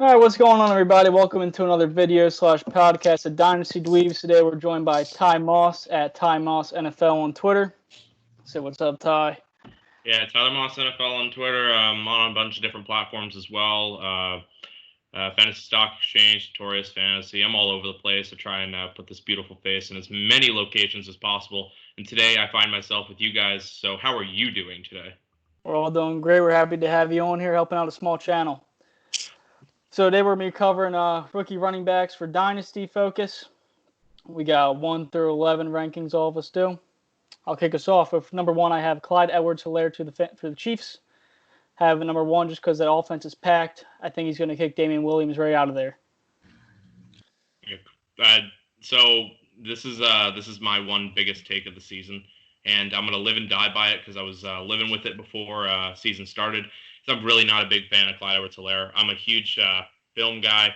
All right, what's going on, everybody? Welcome into another video slash podcast of Dynasty Dweebs. Today we're joined by Ty Moss at Ty Moss NFL on Twitter. Say what's up, Ty. Yeah, Tyler Moss NFL on Twitter. I'm on a bunch of different platforms as well. Fantasy Stock Exchange, Notorious Fantasy. I'm all over the place to try and put this beautiful face in as many locations as possible. And today I find myself with you guys. So how are you doing today? We're all doing great. We're happy to have you on here helping out a small channel. So today we're going to be covering rookie running backs for Dynasty Focus. We got 1 through 11 rankings, all of us do. I'll kick us off with number 1. I have Clyde Edwards-Helaire for the Chiefs. Have number 1 just because that offense is packed. I think he's going to kick Damian Williams right out of there. So this is my one biggest take of the season, and I'm gonna live and die by it because I was living with it before season started. So I'm really not a big fan of Clyde Edwards-Helaire. I'm a huge film guy.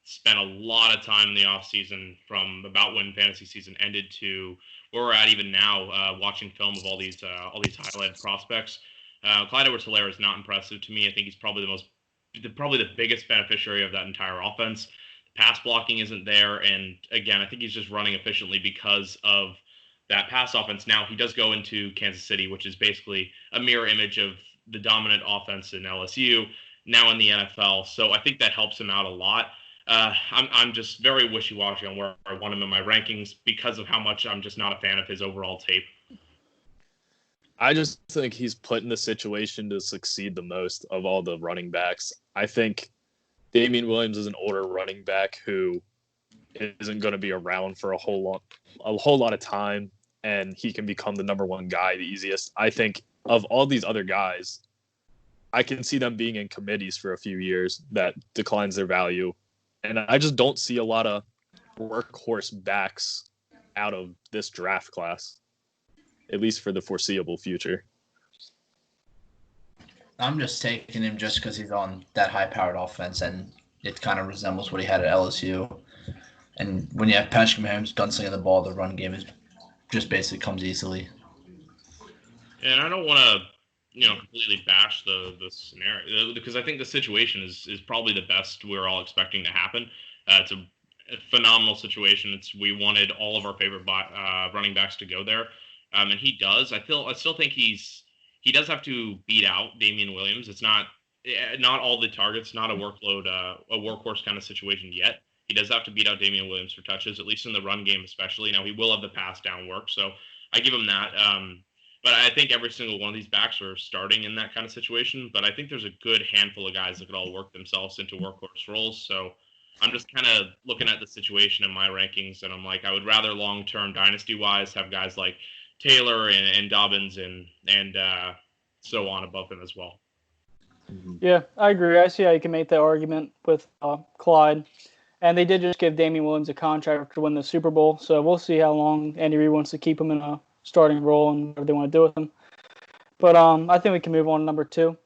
Spent a lot of time in the off season from about when fantasy season ended to where we're at even now, watching film of all these highlighted prospects. Clyde Edwards-Helaire is not impressive to me. I think he's probably the biggest beneficiary of that entire offense. Pass blocking isn't there, and again, I think he's just running efficiently because of that pass offense. Now he does go into Kansas City, which is basically a mirror image of the dominant offense in LSU, now in the NFL. So I think that helps him out a lot. I'm just very wishy-washy on where I want him in my rankings because of how much I'm just not a fan of his overall tape. I just think he's put in the situation to succeed the most of all the running backs. I think Damian Williams is an older running back who isn't going to be around for a whole lot of time, and he can become the number one guy the easiest. I think of all these other guys, I can see them being in committees for a few years that declines their value. And I just don't see a lot of workhorse backs out of this draft class, at least for the foreseeable future. I'm just taking him just because he's on that high-powered offense, and it kind of resembles what he had at LSU. And when you have Patrick Mahomes gunslinging the ball, the run game is just basically comes easily. And I don't want to, completely bash the scenario because I think the situation is probably the best we're all expecting to happen. It's a phenomenal situation. We wanted all of our favorite running backs to go there, and he does. I still think he does have to beat out Damian Williams. It's not all the targets, not a workload, a workhorse kind of situation yet. He does have to beat out Damian Williams for touches, at least in the run game especially. Now, he will have the pass down work, so I give him that. But I think every single one of these backs are starting in that kind of situation. But I think there's a good handful of guys that could all work themselves into workhorse roles. So I'm just kind of looking at the situation in my rankings, and I'm like, I would rather long-term dynasty-wise have guys like Taylor and Dobbins and so on above him as well. Yeah, I agree. I see how you can make that argument with Clyde. And they did just give Damian Williams a contract to win the Super Bowl, so we'll see how long Andy Reid wants to keep him in a starting role and whatever they want to do with him. But I think we can move on to number 2,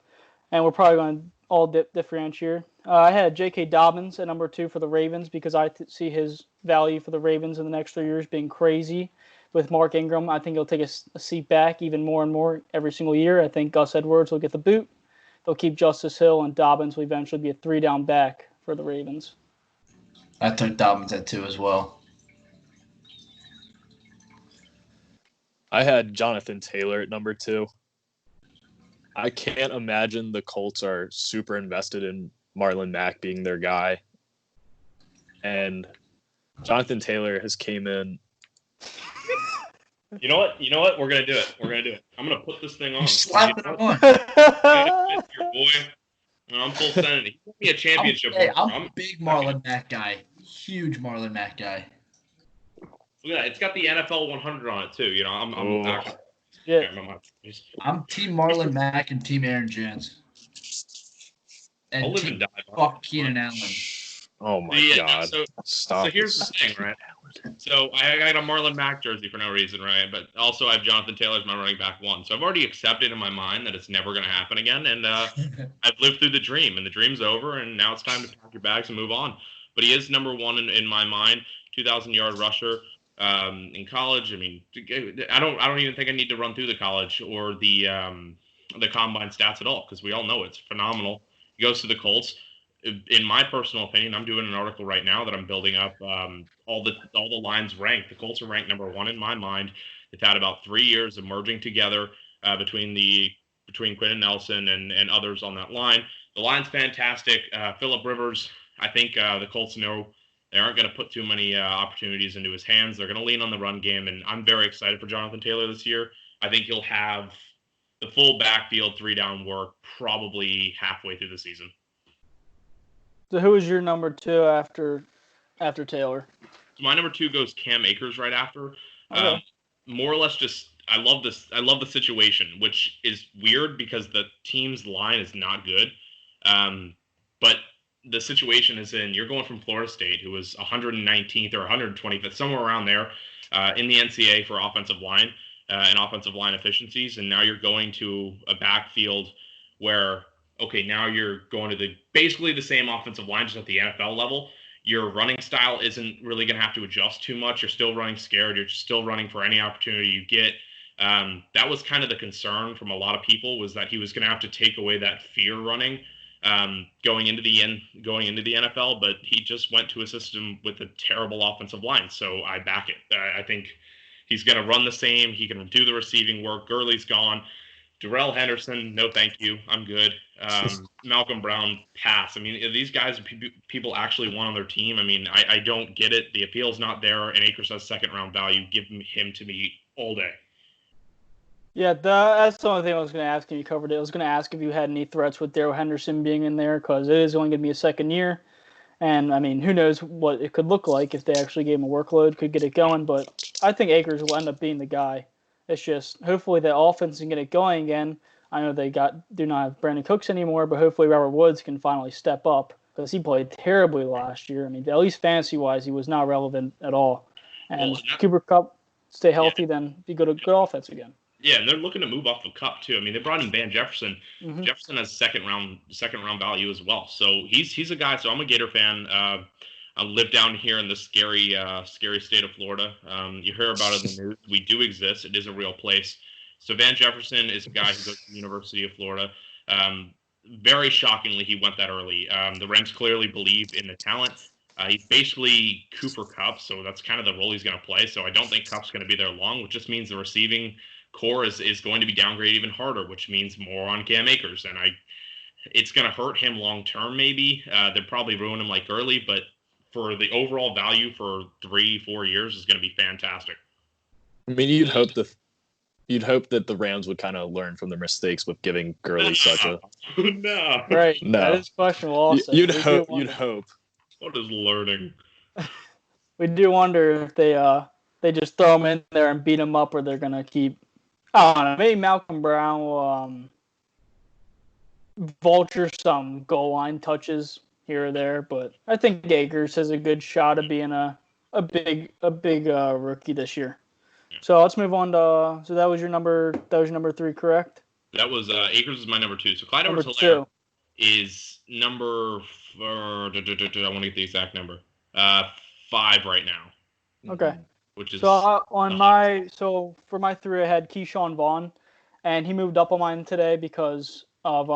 and we're probably going to all differentiate. I had J.K. Dobbins at number 2 for the Ravens because I see his value for the Ravens in the next 3 years being crazy. With Mark Ingram, I think he'll take a seat back even more and more every single year. I think Gus Edwards will get the boot. They'll keep Justice Hill, and Dobbins will eventually be a 3-down back for the Ravens. I took Dobbins at 2 as well. I had Jonathan Taylor at number 2. I can't imagine the Colts are super invested in Marlon Mack being their guy. And Jonathan Taylor has came in. You know what? We're going to do it. I'm going to put this thing on. Slap it on. Your boy. I'm full sanity. Give me a championship. I'm a big Marlon Mack guy. Huge Marlon Mack guy. Look at that. It's got the NFL 100 on it, too. I'm Team Marlon Mack and Team Aaron Jones. And I'll live and die. Fuck Keenan Allen. Oh, my God. Stop. So here's the thing, right? So I got a Marlon Mack jersey for no reason, right? But also I have Jonathan Taylor as my running back 1. So I've already accepted in my mind that it's never going to happen again. And I've lived through the dream, and the dream's over, and now it's time to pack your bags and move on. But he is number 1 in my mind, 2,000-yard rusher in college. I mean, I don't even think I need to run through the college or the combine stats at all because we all know it's phenomenal. He goes to the Colts. in my personal opinion, I'm doing an article right now that I'm building up. All the lines ranked. The Colts are ranked number 1 in my mind. They've had about 3 years of merging together between Quinn Nelson and others on that line. The line's fantastic. Phillip Rivers, I think the Colts know they aren't going to put too many opportunities into his hands. They're going to lean on the run game, and I'm very excited for Jonathan Taylor this year. I think he'll have the full backfield 3-down work probably halfway through the season. So who is your number 2 after Taylor? So my number 2 goes Cam Akers right after. Okay. More or less just I love the situation, which is weird because the team's line is not good. But the situation is you're going from Florida State, who was 119th or 125th, somewhere around there, in the NCAA for offensive line and offensive line efficiencies, and now you're going to a backfield where, okay, now you're going to basically the same offensive line just at the NFL level. Your running style isn't really going to have to adjust too much. You're still running scared. You're still running for any opportunity you get. That was kind of the concern from a lot of people, was that he was going to have to take away that fear running going into the NFL, but he just went to a system with a terrible offensive line. So I back it. I think he's going to run the same. He can do the receiving work. Gurley's gone. Darrell Henderson, no thank you. I'm good. Malcolm Brown, pass. I mean, these guys people actually want on their team. I mean, I don't get it. The appeal's not there, and Akers has second-round value. Give him to me all day. Yeah, that's the only thing I was going to ask, and you covered it. I was going to ask if you had any threats with Darrell Henderson being in there, because it is only going to be a second year. And, I mean, who knows what it could look like if they actually gave him a workload, could get it going. But I think Akers will end up being the guy. It's just hopefully the offense can get it going again. I know they do not have Brandon Cooks anymore, but hopefully Robert Woods can finally step up, because he played terribly last year. I mean, at least fantasy-wise, he was not relevant at all. And Cooper Kupp stay healthy, then be good offense again. Yeah, and they're looking to move off the Cup too. I mean, they brought in Van Jefferson. Mm-hmm. Jefferson has second round value as well. So he's a guy. So I'm a Gator fan. I live down here in the scary state of Florida. You hear about it in the news. We do exist. It is a real place. So Van Jefferson is a guy who goes to the University of Florida. Very shockingly, he went that early. The Rams clearly believe in the talent. He's basically Cooper Kupp, so that's kind of the role he's going to play. So I don't think Kupp's going to be there long, which just means the receiving core is going to be downgraded even harder, which means more on Cam Akers. And it's going to hurt him long term, maybe. They'll probably ruin him like early, but for the overall value for 3-4 years is going to be fantastic. I mean, you'd hope that the Rams would kind of learn from their mistakes with giving Gurley such a no. Right. No. That is questionable also. You'd hope. What is learning? We do wonder if they just throw him in there and beat him up, or they're gonna keep. I don't know. Maybe Malcolm Brown will vulture some goal line touches here or there, but I think Akers has a good shot of being a big rookie this year. Yeah. So let's move on to. So that was your number 3, correct? That was Akers is my number 2. So Clyde Edwards-Helaire is number. I want to get the exact number. 5 right now. Okay. Which is so for my 3, I had Keyshawn Vaughn, and he moved up on mine today because of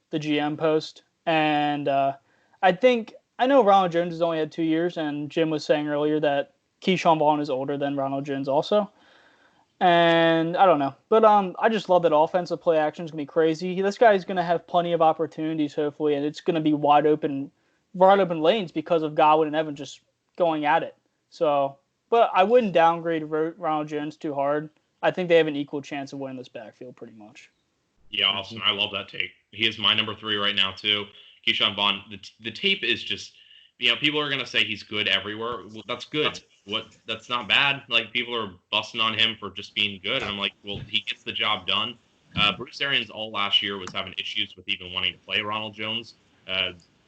the GM post. And I know Ronald Jones has only had 2 years, and Jim was saying earlier that Keyshawn Vaughn is older than Ronald Jones also. And I don't know, but I just love that offensive play action is gonna be crazy. This guy is gonna have plenty of opportunities, hopefully, and it's gonna be wide open lanes because of Godwin and Evans just going at it. So. But I wouldn't downgrade Ronald Jones too hard. I think they have an equal chance of winning this backfield pretty much. Yeah, awesome. I love that take. He is my number 3 right now, too. Keyshawn Vaughn. The tape is just, people are going to say he's good everywhere. Well, that's good. That's not bad. Like, people are busting on him for just being good. And I'm like, well, he gets the job done. Bruce Arians all last year was having issues with even wanting to play Ronald Jones.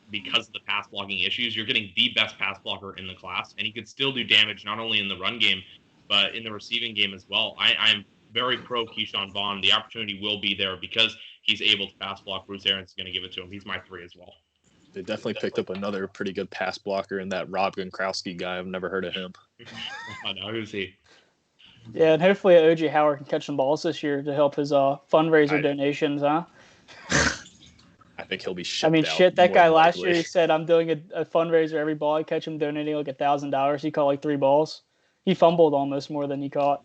Because of the pass blocking issues, you're getting the best pass blocker in the class, and he could still do damage not only in the run game, but in the receiving game as well. I'm very pro Keyshawn Vaughn. The opportunity will be there because he's able to pass block. Bruce Arians is going to give it to him. He's my 3 as well. They definitely picked up another pretty good pass blocker in that Rob Gronkowski guy. I've never heard of him. I know, who's he? Yeah, and hopefully O.J. Howard can catch some balls this year to help his fundraiser donations, huh? think he'll be I shipped mean, out shit, that more guy than last likely. year, he said, I'm doing a fundraiser every ball I catch. I'm donating like $1,000. He caught like 3 balls. He fumbled almost more than he caught.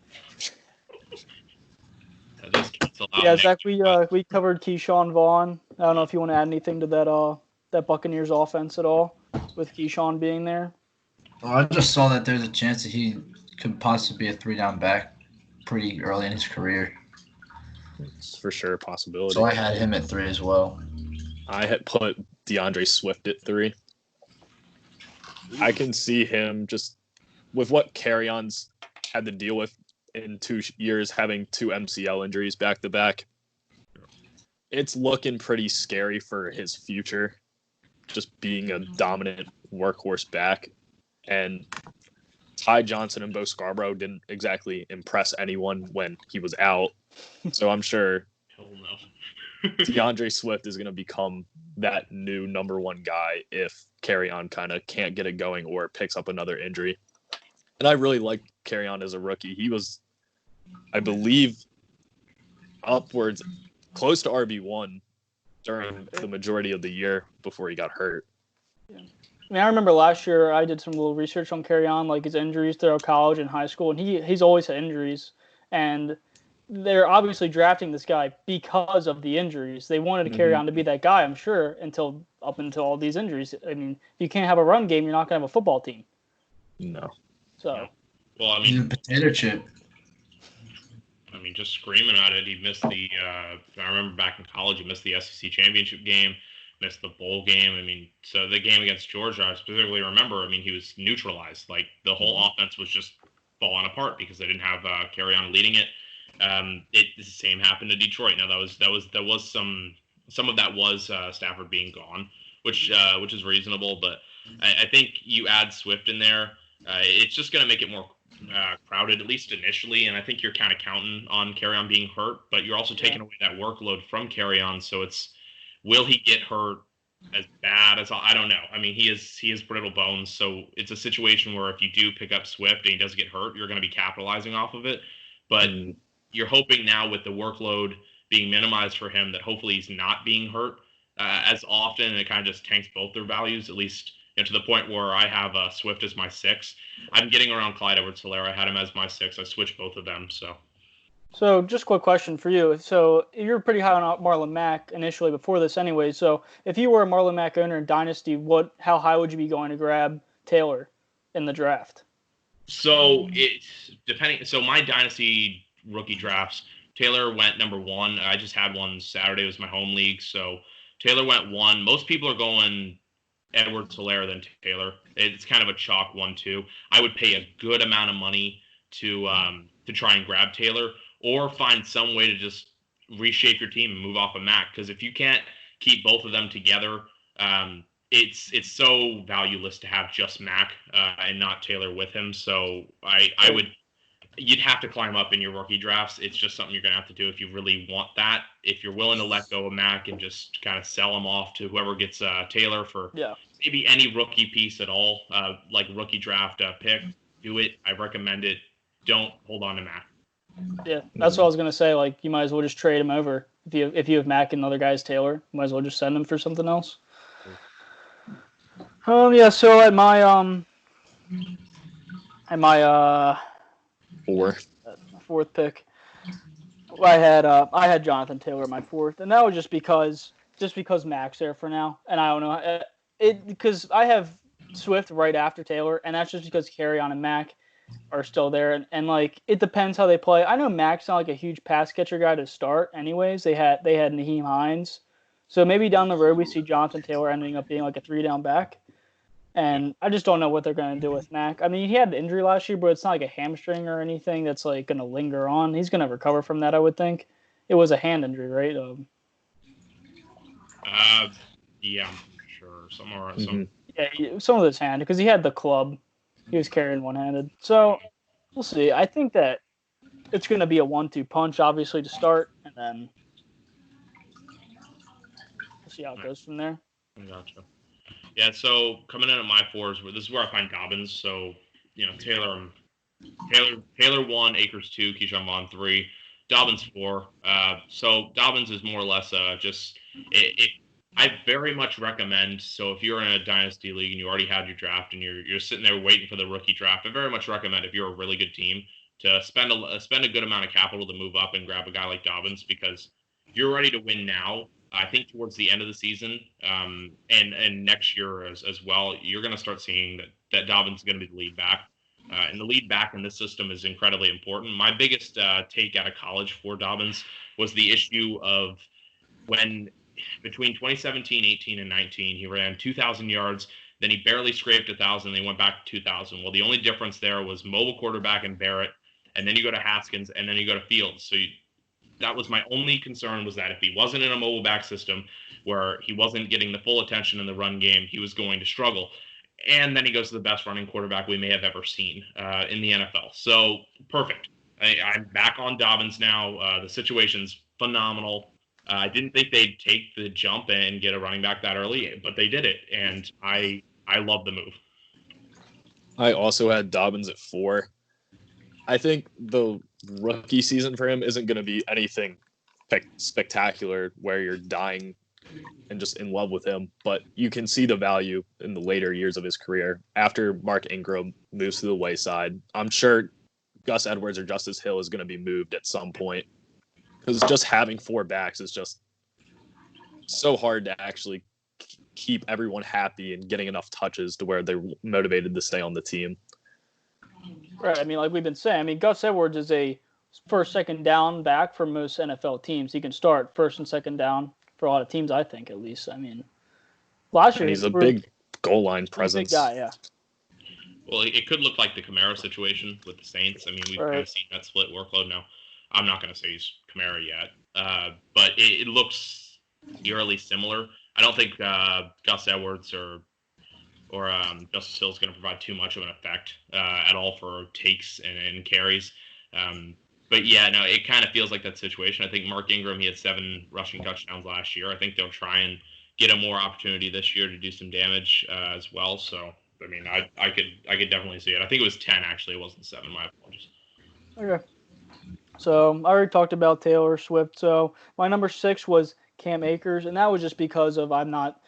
Those cancel out. Yeah, Zach, we covered Keyshawn Vaughn. I don't know if you want to add anything to that Buccaneers offense at all with Keyshawn being there. Well, I just saw that there's a chance that he could possibly be a 3-down back pretty early in his career. It's for sure a possibility. So I had him at 3 as well. I had put DeAndre Swift at 3. I can see him just with what Carry-On's had to deal with in 2 years, having 2 MCL injuries back to back. It's looking pretty scary for his future, just being a dominant workhorse back. And Ty Johnson and Bo Scarborough didn't exactly impress anyone when he was out. So I'm sure Hell no. DeAndre Swift is going to become that new number 1 guy if Carry-On kind of can't get it going or picks up another injury. And I really like Carry-On as a rookie. He was, I believe, upwards close to RB1 during the majority of the year before he got hurt. Yeah. I mean, I remember last year I did some little research on Carry-On, like his injuries throughout college and high school, and he's always had injuries. And they're obviously drafting this guy because of the injuries. They wanted to Carry-On to be that guy, I'm sure, until all these injuries. I mean, if you can't have a run game, you're not going to have a football team. No. So. Well, I He's mean, a potato chip. I mean, just screaming at it. He missed the. I remember back in college, he missed the SEC championship game, missed the bowl game. I mean, so the game against Georgia, I specifically remember. I mean, he was neutralized. Like the whole offense was just falling apart because they didn't have Carry-On leading it. The same happened to Detroit. Now there was some of that was Stafford being gone, which is reasonable. But I think you add Swift in there, it's just going to make it more crowded, at least initially. And I think you're kind of counting on Carry-On being hurt, but you're also taking away that workload from Carry-On. So will he get hurt as bad as I don't know. I mean, he is brittle bones, so it's a situation where if you do pick up Swift and he does get hurt, you're going to be capitalizing off of it. But you're hoping now with the workload being minimized for him that hopefully he's not being hurt as often, and it kind of just tanks both their values, at least to the point where I have Swift as my 6. I'm getting around Clyde Edwards-Helaire. I had him as my 6. I switched both of them. So just a quick question for you. So you're pretty high on Marlon Mack initially before this anyway. So if you were a Marlon Mack owner in Dynasty, how high would you be going to grab Taylor in the draft? So it's depending. So my Dynasty rookie drafts, Taylor went number 1. I just had one Saturday. It was my home league. So Taylor went 1. Most people are going Edwards-Helaire than Taylor. It's kind of a chalk 1-2. I would pay a good amount of money to try and grab Taylor, or find some way to just reshape your team and move off of Mack. Because if you can't keep both of them together, it's so valueless to have just Mack and not Taylor with him. So you'd have to climb up in your rookie drafts. It's just something you're going to have to do if you really want that. If you're willing to let go of Mack and just kind of sell him off to whoever gets Taylor for maybe any rookie piece at all, like rookie draft pick, do it. I recommend it. Don't hold on to Mack. Yeah, that's what I was gonna say. Like, you might as well just trade him over if you have Mack and another guy's Taylor. You might as well just send him for something else. Yeah. So at my 4th pick, I had Jonathan Taylor at my 4th, and that was just because Mack's there for now, and I don't know because I have Swift right after Taylor, and that's just because Carry-On and Mack are still there, and like it depends how they play. I know Mack's not like a huge pass catcher guy to start anyways. They had Naheem Hines, so maybe down the road we see Jonathan Taylor ending up being like a 3-down back, and I just don't know what they're going to do with Mack. I mean, he had an injury last year, but it's not like a hamstring or anything that's like going to linger on. He's going to recover from that, I would think. It was a hand injury, right? Yeah, I'm sure. Somewhere. Yeah, some of his hand, because he had the club. He was carrying one-handed. So we'll see. I think that it's going to be a 1-2 punch, obviously, to start, and then we'll see how it goes from there. I gotcha. Yeah, so coming in at my 4s, this is where I find Dobbins. So, Taylor 1, Akers 2, Keyshawn Vaughn 3, Dobbins 4. So Dobbins is more or less just I very much recommend. So if you're in a dynasty league and you already had your draft and you're sitting there waiting for the rookie draft, I very much recommend if you're a really good team to spend a good amount of capital to move up and grab a guy like Dobbins because you're ready to win now. I think towards the end of the season, and next year as well, you're going to start seeing that Dobbins is going to be the lead back. And the lead back in this system is incredibly important. My biggest take out of college for Dobbins was the issue of when between 2017, 18, and 19, he ran 2,000 yards. Then he barely scraped 1,000. Then he went back to 2,000. Well, the only difference there was mobile quarterback and Barrett, and then you go to Haskins, and then you go to Fields. So that was my only concern was that if he wasn't in a mobile back system where he wasn't getting the full attention in the run game, he was going to struggle. And then he goes to the best running quarterback we may have ever seen in the NFL. So perfect. I'm back on Dobbins now. The situation's phenomenal. I didn't think they'd take the jump and get a running back that early, but they did it, and I love the move. I also had Dobbins at 4. I think the rookie season for him isn't going to be anything spectacular where you're dying and just in love with him, but you can see the value in the later years of his career. After Mark Ingram moves to the wayside, I'm sure Gus Edwards or Justice Hill is going to be moved at some point. Because just having 4 backs is just so hard to actually keep everyone happy and getting enough touches to where they're motivated to stay on the team. Right. I mean, like we've been saying, I mean, Gus Edwards is a first, second down back for most NFL teams. He can start first and second down for a lot of teams, I think, at least. I mean, last year he's a big goal line presence. Big guy, yeah. Well, it could look like the Kamara situation with the Saints. I mean, we've kind of seen that split workload now. I'm not going to say he's Kamara yet, but it looks eerily similar. I don't think Gus Edwards or Justice Hill is going to provide too much of an effect at all for takes and carries. But yeah, no, it kind of feels like that situation. I think Mark Ingram, he had 7 rushing touchdowns last year. I think they'll try and get him more opportunity this year to do some damage as well. So, I mean, I could definitely see it. I think it was 10 actually. It wasn't 7. My apologies. Okay. So I already talked about Taylor Swift. So my number 6 was Cam Akers, and that was just because of I'm not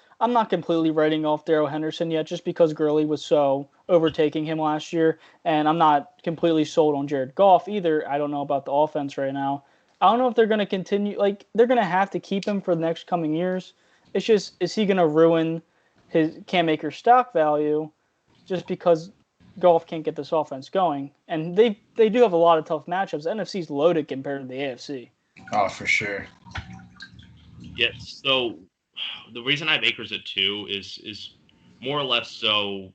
completely writing off Darrell Henderson yet, just because Gurley was so overtaking him last year, and I'm not completely sold on Jared Goff either. I don't know about the offense right now. I don't know if they're going to continue. Like, they're going to have to keep him for the next coming years. It's just, is he going to ruin his Cam Akers stock value just because Goff can't get this offense going? And they do have a lot of tough matchups. The NFC's loaded compared to the AFC. Oh, for sure. Yes. So the reason I have Akers at 2 is more or less so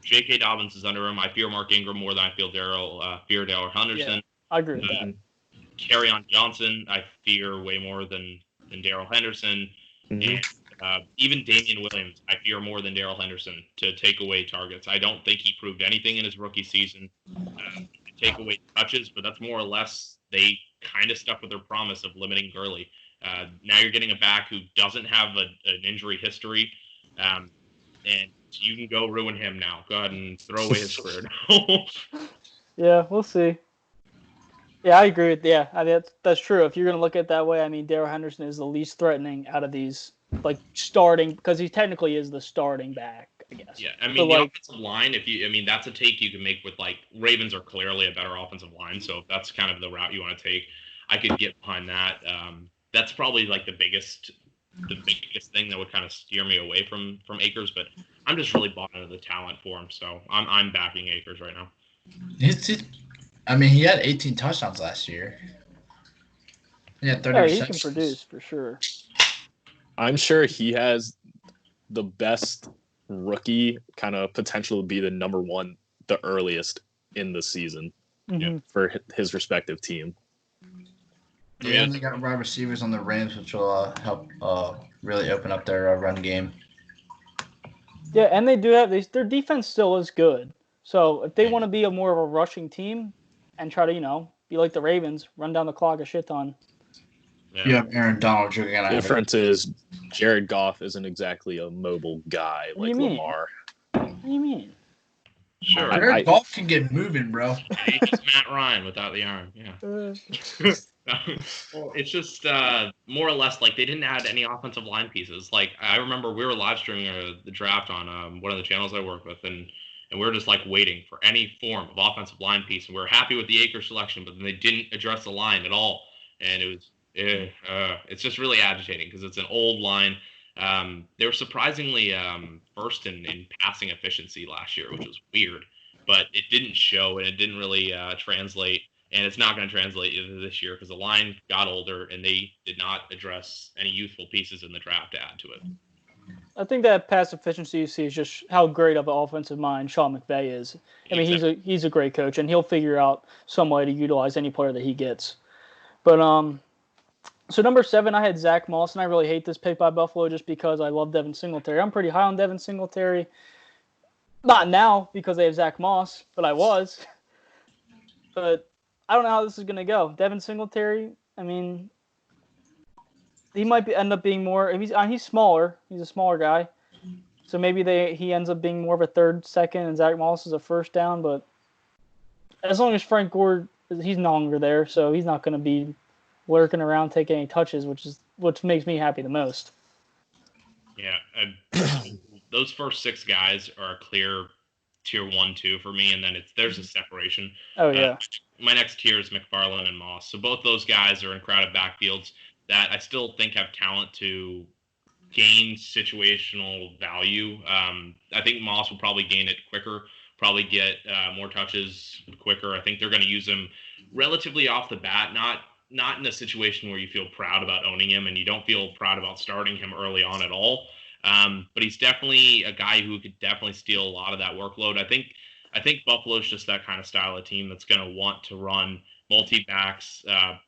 J.K. Dobbins is under him. I fear Mark Ingram more than I fear Darrell Henderson. Yeah, I agree with that. Kerryon Johnson, I fear way more than Darrell Henderson. Mm-hmm. And even Damian Williams, I fear more than Darrell Henderson to take away targets. I don't think he proved anything in his rookie season to take away touches, but that's more or less they kind of stuck with their promise of limiting Gurley. Now you're getting a back who doesn't have an injury history, and you can go ruin him now. Go ahead and throw away his career now. Yeah, we'll see. Yeah, I agree with I mean, that's true. If you're going to look at it that way, I mean, Darrell Henderson is the least threatening out of these, like, starting, because he technically is the starting back, I guess. Yeah, I mean, the offensive line, that's a take you can make with, like, Ravens are clearly a better offensive line, so if that's kind of the route you want to take, I could get behind that. That's probably, like, the biggest thing that would kind of steer me away from Akers, but I'm just really bought into the talent for him, so I'm backing Akers right now. I mean, he had 18 touchdowns last year. He had 30 receptions. He can produce for sure. I'm sure he has the best rookie kind of potential to be the number 1, the earliest in the season for his respective team. Yeah, and they got wide receivers on the Rams, which will help really open up their run game. Yeah, and they do have their defense still is good. So if they want to be more of a rushing team and try to, be like the Ravens, run down the clock a shit ton. Yeah. You have Aaron Donald. You're gonna. The difference is Jared Goff isn't exactly a mobile guy like Lamar. What do you mean? Sure. Jared Goff can get moving, bro. He's Matt Ryan without the arm. Yeah. Well, it's just more or less like they didn't add any offensive line pieces. Like I remember we were live streaming the draft on one of the channels I work with, and we were just like waiting for any form of offensive line piece. And we were happy with the Akers selection, but then they didn't address the line at all, and it was it's just really agitating because it's an old line. They were surprisingly first in passing efficiency last year, which was weird, but it didn't show and it didn't really translate. And it's not going to translate either this year because the line got older and they did not address any youthful pieces in the draft to add to it. I think that pass efficiency you see is just how great of an offensive mind Sean McVay is. I mean, Exactly. he's a great coach, and he'll figure out some way to utilize any player that he gets. But so number 7, I had Zach Moss, and I really hate this pick by Buffalo just because I love Devin Singletary. I'm pretty high on Devin Singletary. Not now because they have Zach Moss, but I was. But I don't know how this is going to go. Devin Singletary, I mean, he might end up being more. He's smaller. He's a smaller guy, so maybe he ends up being more of a third, second, and Zach Moss is a first down. But as long as Frank Gore, he's no longer there, so he's not going to be lurking around taking any touches, which makes me happy the most. Yeah, those first 6 guys are a clear tier 1, 2 for me, and then there's a separation. Oh yeah. My next tier is McFarland and Moss. So both those guys are in crowded backfields that I still think have talent to gain situational value. I think Moss will probably gain it quicker, probably get more touches quicker. I think they're going to use him relatively off the bat, not in a situation where you feel proud about owning him and you don't feel proud about starting him early on at all. But he's definitely a guy who could definitely steal a lot of that workload. I think Buffalo's just that kind of style of team that's going to want to run multi-backs,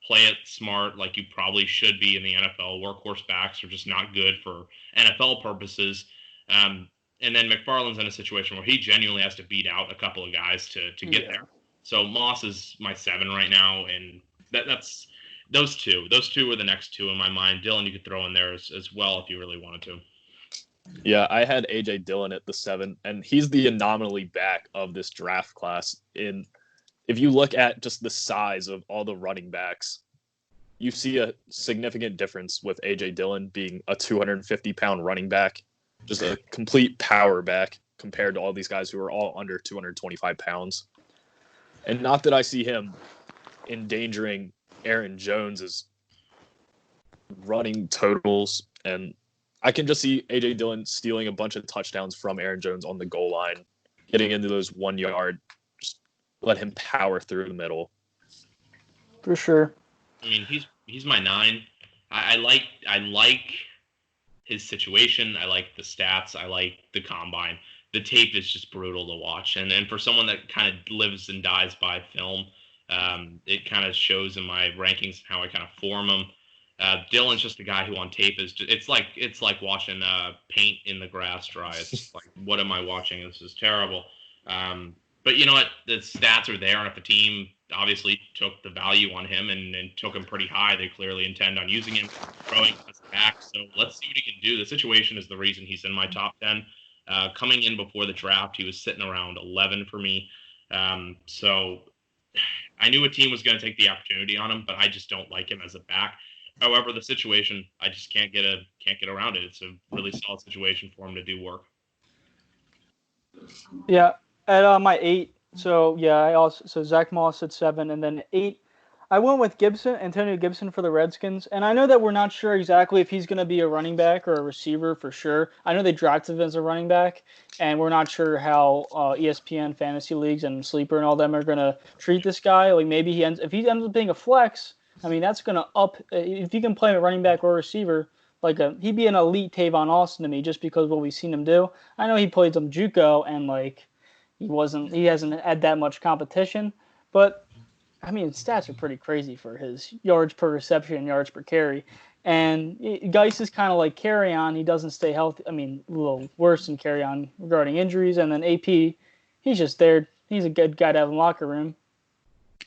play it smart like you probably should be in the NFL. Workhorse backs are just not good for NFL purposes. And then McFarland's in a situation where he genuinely has to beat out a couple of guys to get there. So Moss is my 7 right now, and that's those two. Those 2 are the next 2 in my mind. Dylan, you could throw in there as well if you really wanted to. Yeah, I had A.J. Dillon at the 7, and he's the anomaly back of this draft class. If you look at just the size of all the running backs, you see a significant difference with A.J. Dillon being a 250-pound running back, just a complete power back compared to all these guys who are all under 225 pounds. And not that I see him endangering Aaron Jones's running totals, and I can just see A.J. Dillon stealing a bunch of touchdowns from Aaron Jones on the goal line, getting into those 1 yard, just let him power through the middle. For sure. I mean, he's my 9. I like his situation. I like the stats. I like the combine. The tape is just brutal to watch. And for someone that kind of lives and dies by film, it kind of shows in my rankings how I kind of form them. Dylan's just a guy who on tape is just, it's like watching paint in the grass dry. It's just like, what am I watching? This is terrible. But you know what? The stats are there, and if a team obviously took the value on him and took him pretty high, they clearly intend on using him, throwing us back. So let's see what he can do. The situation is the reason he's in my top 10. Coming in before the draft, he was sitting around 11 for me. So I knew a team was going to take the opportunity on him, but I just don't like him as a back. However, the situation, I just can't get around it. It's a really solid situation for him to do work. Yeah, at my 8. So yeah, so Zach Moss at 7, and then 8, I went with Antonio Gibson for the Redskins, and I know that we're not sure exactly if he's going to be a running back or a receiver for sure. I know they drafted him as a running back, and we're not sure how ESPN fantasy leagues and Sleeper and all them are going to treat this guy. Like maybe if he ends up being a flex. I mean, that's going to up – if you can play him at running back or receiver, he'd be an elite Tavon Austin to me just because of what we've seen him do. I know he played some JUCO and, he hasn't had that much competition. But, I mean, his stats are pretty crazy for his yards per reception and yards per carry. And Geis is kind of like Carry-On. He doesn't stay healthy. I mean, a little worse than Carry-On regarding injuries. And then AP, he's just there. He's a good guy to have in the locker room.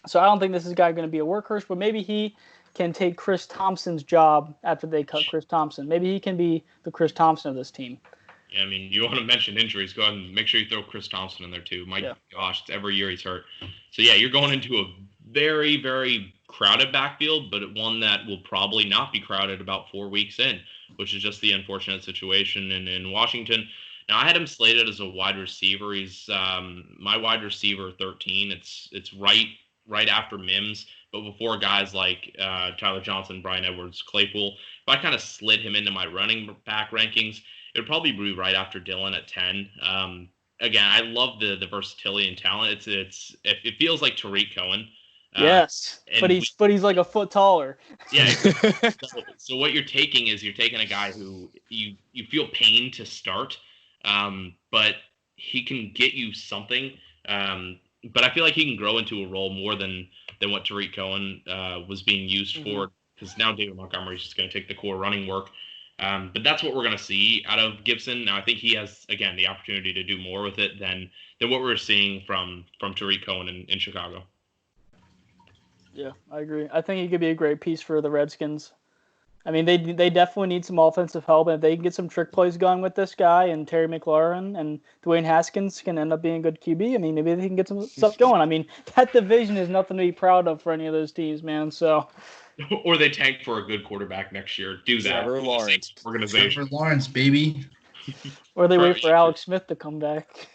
So I don't think this is guy going to be a workhorse, but maybe he can take Chris Thompson's job after they cut Chris Thompson. Maybe he can be the Chris Thompson of this team. Yeah, I mean, you want to mention injuries, go ahead and make sure you throw Chris Thompson in there too. My gosh, every year he's hurt. So yeah, you're going into a very, very crowded backfield, but one that will probably not be crowded about 4 weeks in, which is just the unfortunate situation in Washington. Now I had him slated as a wide receiver. He's my wide receiver 13. It's right after Mims, but before guys like Tyler Johnson, Bryan Edwards, Claypool. If I kind of slid him into my running back rankings, it would probably be right after Dillon at 10. Again, I love the versatility and talent. It feels like Tariq Cohen. Yes, but he's like a foot taller. Yeah. So what you're taking a guy who you feel pain to start, but he can get you something. But I feel like he can grow into a role more than what Tariq Cohen was being used for, because now David Montgomery's just going to take the core running work. But that's what we're going to see out of Gibson. Now, I think he has, again, the opportunity to do more with it than what we're seeing from Tariq Cohen in Chicago. Yeah, I agree. I think he could be a great piece for the Redskins. I mean, they definitely need some offensive help, and if they can get some trick plays going with this guy and Terry McLaurin and Dwayne Haskins can end up being a good QB, I mean, maybe they can get some stuff going. I mean, that division is nothing to be proud of for any of those teams, man. So, or they tank for a good quarterback next year. Do that. Trevor Lawrence. Trevor Lawrence, baby. Or they wait for Alex Smith to come back.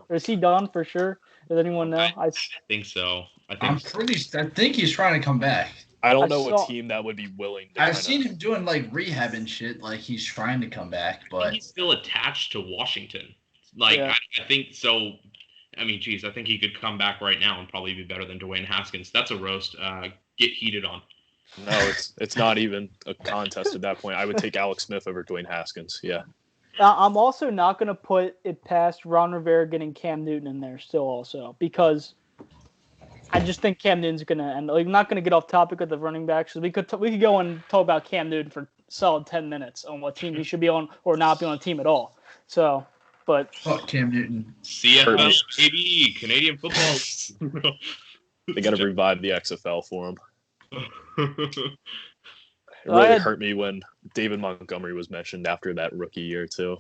Or is he done for sure? Does anyone know? I think so. I think he's trying to come back. I don't know what team that would be willing to. I've seen him doing like rehab and shit, like he's trying to come back, but he's still attached to Washington. Like I think so. I mean, geez, I think he could come back right now and probably be better than Dwayne Haskins. That's a roast. Get heated on. No, it's not even a contest at that point. I would take Alex Smith over Dwayne Haskins. Yeah. I'm also not going to put it past Ron Rivera getting Cam Newton in there still also, because I just think Cam Newton's going to end. Like, I'm not going to get off topic with the running backs. So we could go and talk about Cam Newton for solid 10 minutes on what team he should be on or not be on a team at all. So, but fuck Cam Newton. CFL, baby, Canadian football. They got to revive the XFL for him. It Well, really hurt me when David Montgomery was mentioned after that rookie year too.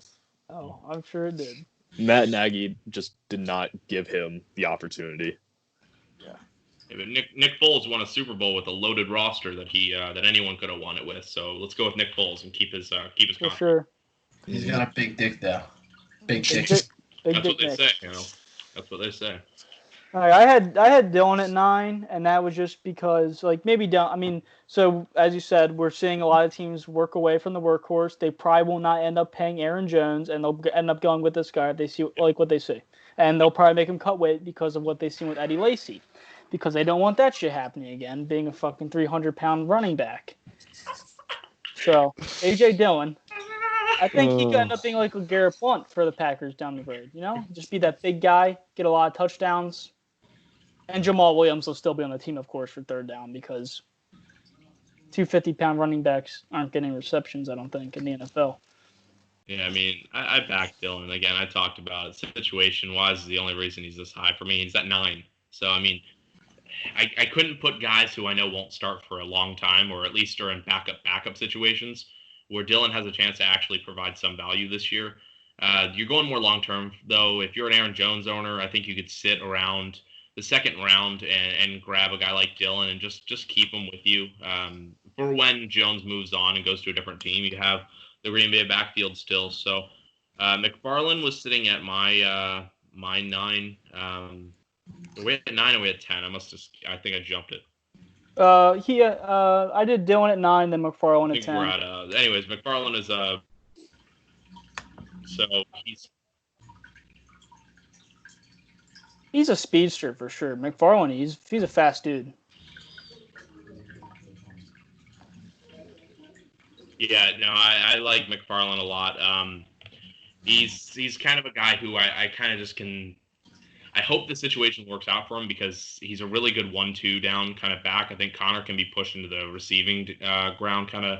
Oh, I'm sure it did. Matt Nagy just did not give him the opportunity. Yeah, but Nick Foles won a Super Bowl with a loaded roster that anyone could have won it with. So let's go with Nick Foles and keep his contract. For sure. He's got a big dick though. Big dick. That's what they say. That's what they say. All right, I had Dillon at 9, and that was just because, like, maybe Dillon. I mean, so as you said, we're seeing a lot of teams work away from the workhorse. They probably will not end up paying Aaron Jones, and they'll end up going with this guy if they see what they see, and they'll probably make him cut weight because of what they've seen with Eddie Lacy, because they don't want that shit happening again, being a fucking 300-pound running back. So AJ Dillon, I think he could end up being like a Garrett Blount for the Packers down the road. You know, just be that big guy, get a lot of touchdowns. And Jamal Williams will still be on the team, of course, for third down, because 250-pound running backs aren't getting receptions, I don't think, in the NFL. Yeah, I mean, I back Dillon. Again, I talked about it. Situation-wise is the only reason he's this high for me. He's at 9. So, I mean, I couldn't put guys who I know won't start for a long time, or at least are in backup situations, where Dillon has a chance to actually provide some value this year. You're going more long-term, though. If you're an Aaron Jones owner, I think you could sit around the second round and grab a guy like Dillon and just keep him with you. For when Jones moves on and goes to a different team, you have the Green Bay backfield still. So McFarland was sitting at my 9. Are we at 9 or are we at 10? I think I jumped it. I did Dillon at 9, then McFarland at 10. We're at, anyways, McFarland is so He's a speedster for sure. McFarland, he's a fast dude. Yeah, no, I like McFarland a lot. He's kind of a guy who I kind of just can. I hope the situation works out for him, because he's a really good 1-2 down kind of back. I think Connor can be pushed into the receiving ground kind of.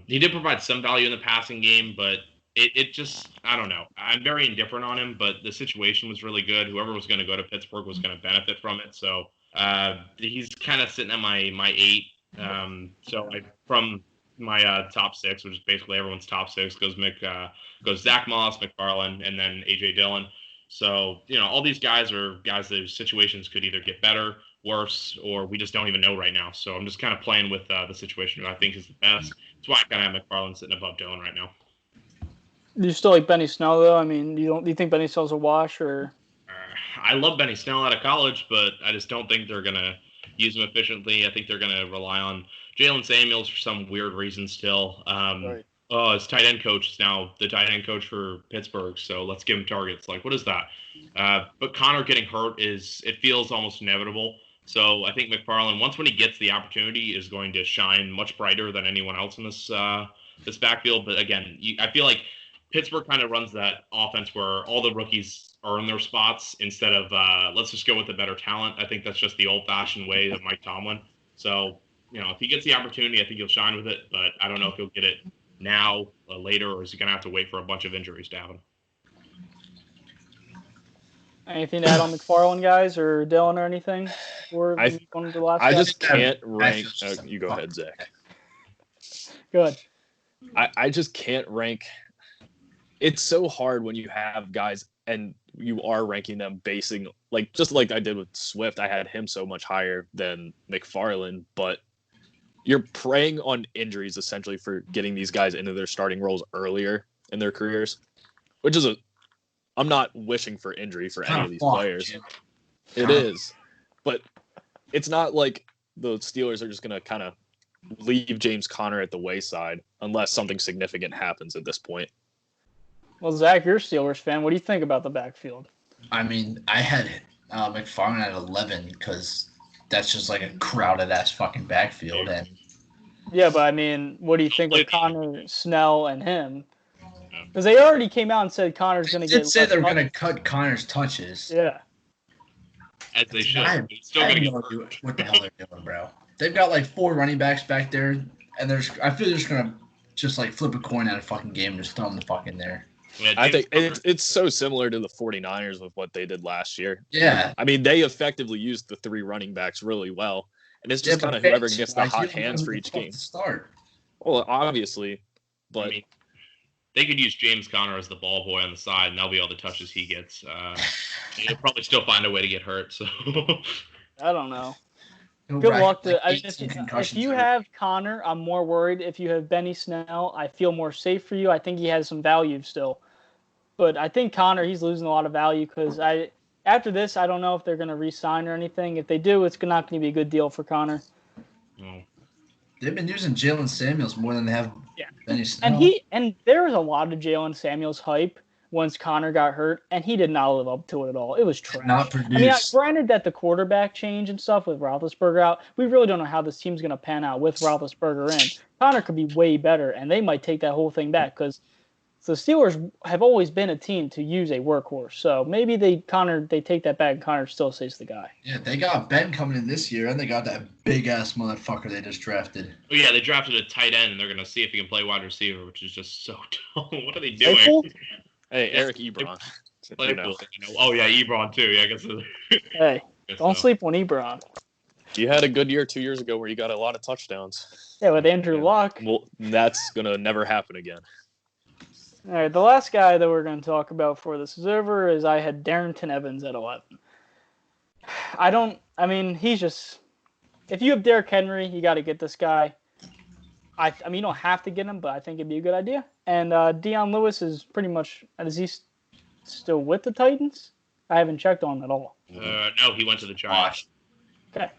He did provide some value in the passing game, but it just, I don't know. I'm very indifferent on him, but the situation was really good. Whoever was going to go to Pittsburgh was going to benefit from it. So he's kind of sitting at my 8. So from my top six, which is basically everyone's top six, goes Zach Moss, McFarland, and then A.J. Dillon. So, all these guys are guys whose situations could either get better, worse, or we just don't even know right now. So I'm just kind of playing with the situation that I think is the best. That's why I kind of have McFarland sitting above Dillon right now. Do you still like Benny Snell though? I mean, do you think Benny Snell's a wash or? I love Benny Snell out of college, but I just don't think they're gonna use him efficiently. I think they're gonna rely on Jalen Samuels for some weird reason still. Right. Oh, his tight end coach is now the tight end coach for Pittsburgh, so let's give him targets. Like, what is that? But Connor getting hurt it feels almost inevitable. So I think McFarland, when he gets the opportunity, is going to shine much brighter than anyone else in this backfield. But again, I feel like Pittsburgh kind of runs that offense where all the rookies earn their spots instead of let's just go with the better talent. I think that's just the old-fashioned way of Mike Tomlin. So, if he gets the opportunity, I think he'll shine with it. But I don't know if he'll get it now, later, or is he going to have to wait for a bunch of injuries to happen? Anything to add on McFarland, guys, or Dillon or anything? I just can't rank. You go ahead, Zach. Good. I just can't rank. It's so hard when you have guys and you are ranking them basing just like I did with Swift. I had him so much higher than McFarland, but you're preying on injuries essentially for getting these guys into their starting roles earlier in their careers, which is I'm not wishing for injury for any of these players. It is, but it's not like the Steelers are just going to kind of leave James Conner at the wayside unless something significant happens at this point. Well, Zach, you're a Steelers fan. What do you think about the backfield? I mean, I had McFarland at 11 because that's just like a crowded-ass fucking backfield. And yeah, but I mean, what do you think with Connor, Snell, and him? Because they already came out and said Connor's going to get. They said they're going to cut Connor's touches. Yeah. As they should. I have no idea what the hell they're doing, bro. They've got like 4 running backs back there, and I feel they're just going to just like flip a coin at a fucking game and just throw them the fuck in there. Yeah, I think it's so similar to the 49ers with what they did last year. Yeah. I mean, they effectively used the 3 running backs really well. And it's just kind of whoever gets the hot hands for each game. Start. Well, obviously. But I mean, they could use James Conner as the ball boy on the side, and that'll be all the touches he gets. He'll probably still find a way to get hurt. So I don't know. Good luck to. I mean, if you have Connor, I'm more worried. If you have Benny Snell, I feel more safe for you. I think he has some value still, but I think Connor, he's losing a lot of value because after this, I don't know if they're going to re-sign or anything. If they do, it's not going to be a good deal for Connor. They've been using Jalen Samuels more than they have Benny Snell. And there was a lot of Jalen Samuels hype once Connor got hurt, and he did not live up to it at all. It was trash. Not produced. I mean, granted that the quarterback change and stuff with Roethlisberger out, we really don't know how this team's going to pan out with Roethlisberger in. Connor could be way better, and they might take that whole thing back because the Steelers have always been a team to use a workhorse. So maybe they take that back, and Connor still stays the guy. Yeah, they got Ben coming in this year, and they got that big-ass motherfucker they just drafted. Oh, yeah, they drafted a tight end, and they're going to see if he can play wide receiver, which is just so dumb. What are they doing? Hey, Eric Ebron. Oh, yeah, Ebron, too. Yeah, I guess. Hey, don't sleep on Ebron. You had a good year 2 years ago where you got a lot of touchdowns. Yeah, with Andrew Luck. Well, that's going to never happen again. All right, the last guy that we're going to talk about before this is over is I had Darrington Evans at 11. He's just – if you have Derrick Henry, you got to get this guy. I mean, you don't have to get him, but I think it'd be a good idea. And Deion Lewis is pretty much – is he still with the Titans? I haven't checked on him at all. No, he went to the Giants. Okay.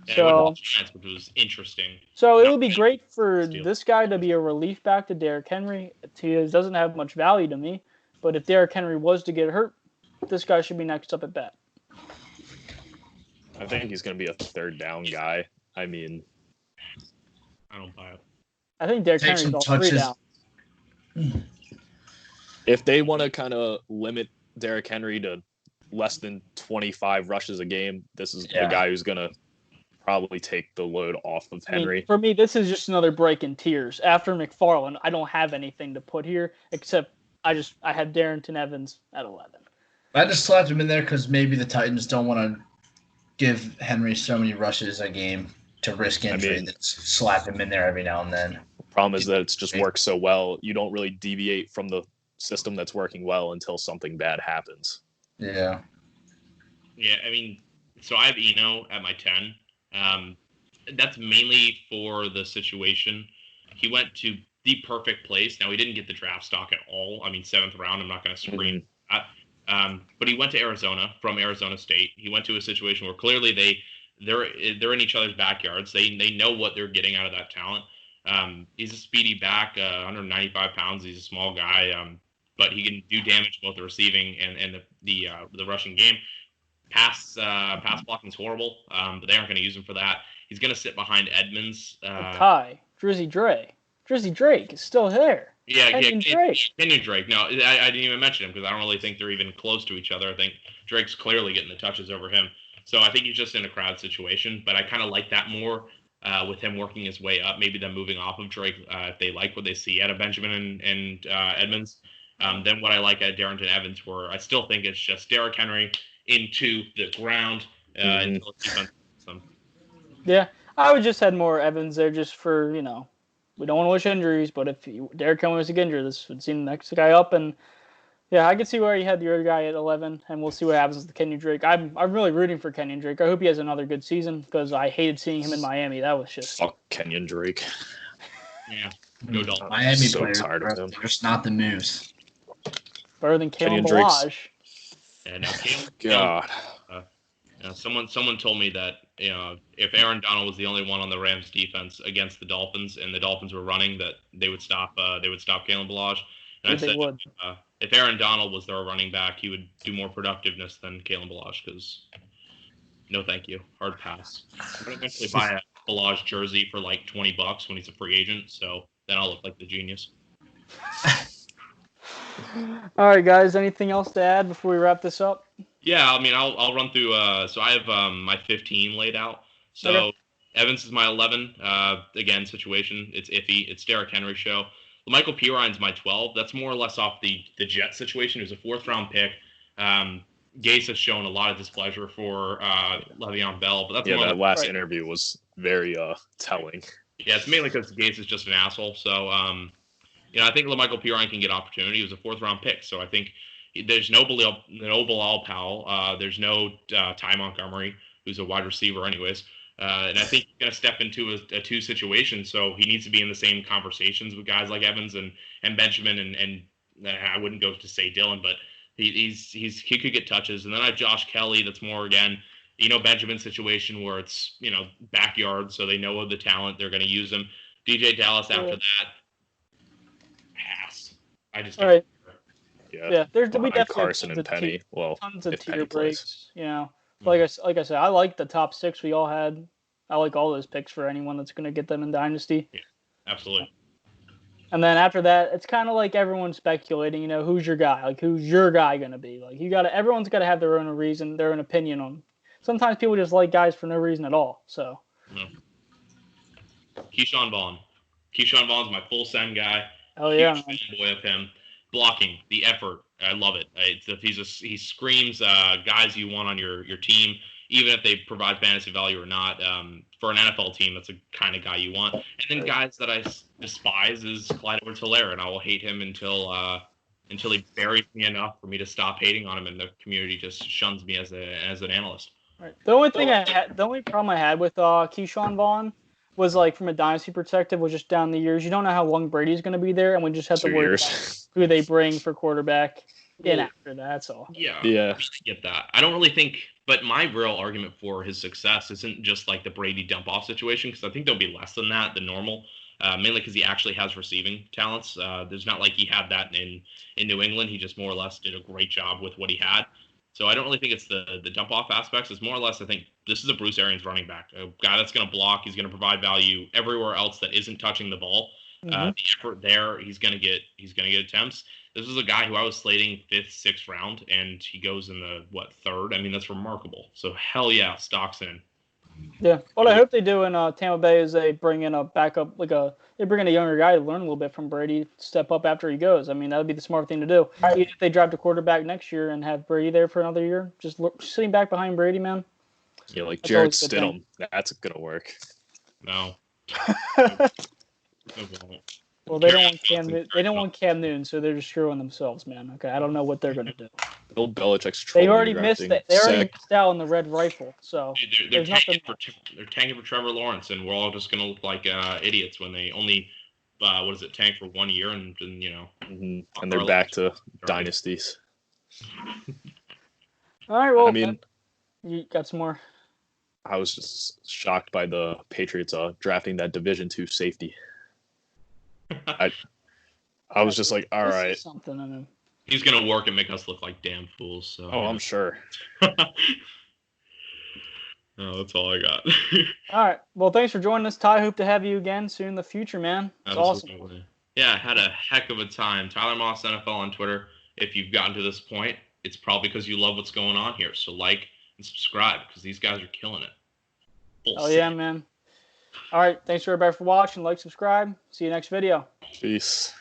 Yeah, so, he went to the Giants, which was interesting. So it would be great for this guy to be a relief back to Derrick Henry. He doesn't have much value to me, but if Derrick Henry was to get hurt, this guy should be next up at bat. I think he's going to be a third down guy. I mean, I don't buy it. I think Derrick Henry's all 3 down. If they want to kind of limit Derrick Henry to less than 25 rushes a game, this is the guy who's going to probably take the load off of Henry. I mean, for me, this is just another break in tears. After McFarland, I don't have anything to put here except I have Darrington Evans at 11. I just slapped him in there because maybe the Titans don't want to give Henry so many rushes a game to risk injury. That's slap him in there every now and then. Problem is that it's just worked so well. You don't really deviate from the system that's working well until something bad happens. Yeah. Yeah, I mean, so I have Eno at my 10. That's mainly for the situation. He went to the perfect place. Now, he didn't get the draft stock at all. I mean, 7th round, I'm not going to scream that. But he went to Arizona from Arizona State. He went to a situation where clearly they're in each other's backyards. They know what they're getting out of that talent. He's a speedy back, 195 pounds. He's a small guy, but he can do damage both the receiving and the rushing game. Pass blocking is horrible, but they aren't going to use him for that. He's going to sit behind Edmonds. Drizzy Drake is still there. Kenyon Drake. No, I didn't even mention him because I don't really think they're even close to each other. I think Drake's clearly getting the touches over him. So I think he's just in a crowd situation. But I kind of like that more with him working his way up. Maybe them moving off of Drake if they like what they see out of Benjamin and Edmonds. Then what I like at Darrington Evans, where I still think it's just Derrick Henry into the ground until defense. Yeah, I would just had more Evans there just for, we don't want to wish injuries, but if Derrick Henry was to get injured, this would seem the next guy up. And, yeah, I could see where you had the other guy at 11, and we'll see what happens with Kenyon Drake. I'm really rooting for Kenyon Drake. I hope he has another good season because I hated seeing him in Miami. That was just... Fuck Kenyon Drake. Yeah, no doubt. Miami so players, tired of him. just not the moves. Better than Kalen Balaj. Yeah, no, God. Someone told me that if Aaron Donald was the only one on the Rams defense against the Dolphins and the Dolphins were running, that they would stop Kalen Balaj. And I said if Aaron Donald was their running back, he would do more productiveness than Kalen Balaj because no thank you, hard pass. I'm gonna eventually buy a Balaj jersey for like $20 when he's a free agent, so then I'll look like the genius. All right, guys. Anything else to add before we wrap this up? Yeah, I mean, I'll run through. So I have my 15 laid out. So Okay. Evans is my 11. Again, situation. It's iffy. It's Derrick Henry show. Michael Pirone's my 12. That's more or less off the Jet situation. It was a 4th-round pick. Gase has shown a lot of displeasure for Le'Veon Bell, but that's that last interview was very telling. Yeah, it's mainly because Gase is just an asshole. So I think LaMichael Pirone can get opportunity. He was a 4th-round pick, so I think there's no Bilal Powell. There's no Ty Montgomery, who's a wide receiver anyways. And I think he's going to step into a 2 situation, so he needs to be in the same conversations with guys like Evans and Benjamin, and I wouldn't go to say Dylan, but he could get touches. And then I have Josh Kelly. That's more, again, Benjamin's situation where it's, backyard, so they know of the talent. They're going to use him. DJ Dallas after that. Pass. I just All right. Yeah, we definitely Carson and Penny. Tons of tier breaks. breaks. Like I said, I like the top 6 we all had. I like all those picks for anyone that's going to get them in Dynasty. Yeah, absolutely. And then after that, it's kind of like everyone's speculating. Who's your guy? Like, who's your guy going to be? Like, everyone's got to have their own reason, their own opinion on. Sometimes people just like guys for no reason at all. So. No. Keyshawn Vaughn. Keyshawn Vaughn's my full send guy. Oh yeah. Huge fanboy of him. Blocking, the effort, I love it. He screams guys you want on your team, even if they provide fantasy value or not. For an NFL team, that's the kind of guy you want. And then guys that I despise is Clyde Edwards-Helaire, and I will hate him until he buries me enough for me to stop hating on him, and the community just shuns me as an analyst. Right. The only problem I had with Keyshawn Vaughn was, like, from a dynasty perspective, was just down the years. You don't know how long Brady's going to be there, and we just have to worry about who they bring for quarterback in after that. That's all. Yeah. I really get that. I don't really think, but my real argument for his success isn't just like the Brady dump-off situation, because I think there'll be less than that than normal, mainly because he actually has receiving talents. There's not like he had that in New England. He just more or less did a great job with what he had. So I don't really think it's the dump-off aspects. It's more or less, I think, this is a Bruce Arians running back, a guy that's going to block. He's going to provide value everywhere else that isn't touching the ball. The effort there, he's going to get attempts. This is a guy who I was slating 5th, 6th round, and he goes in the 3rd. I mean, that's remarkable. So hell yeah, stocks in. Yeah. What I hope they do in Tampa Bay is they bring in a backup, they bring in a younger guy to learn a little bit from Brady, step up after he goes. I mean, that would be the smart thing to do. Even if they draft a quarterback next year and have Brady there for another year, just sitting back behind Brady, man. Yeah, like Jarrett Stidham. That's going to work. No. It won't. Well, they don't want Cam. They don't want Cam Newton, so they're just screwing themselves, man. Okay, I don't know what they're gonna do. Bill Belichick's They trolling already missed drafting it. They already Sack. missed out on the red rifle. So They're there's nothing. tanking for Trevor Lawrence, and we're all just gonna look like idiots when they only tank for 1 year, and And they're back to dynasties. All right. Well, I mean, you got some more. I was just shocked by the Patriots drafting that Division II safety. I was just like, all This right. is something in him. He's gonna work and make us look like damn fools. So. Oh, I'm sure. No, that's all I got. All right. Well, thanks for joining us, Ty. Hope to have you again soon in the future, man. It's awesome. Yeah, I had a heck of a time. Tyler Moss NFL on Twitter. If you've gotten to this point, it's probably because you love what's going on here. So like and subscribe because these guys are killing it. Oh yeah, man. All right. Thanks for everybody for watching. Like, subscribe. See you next video. Peace.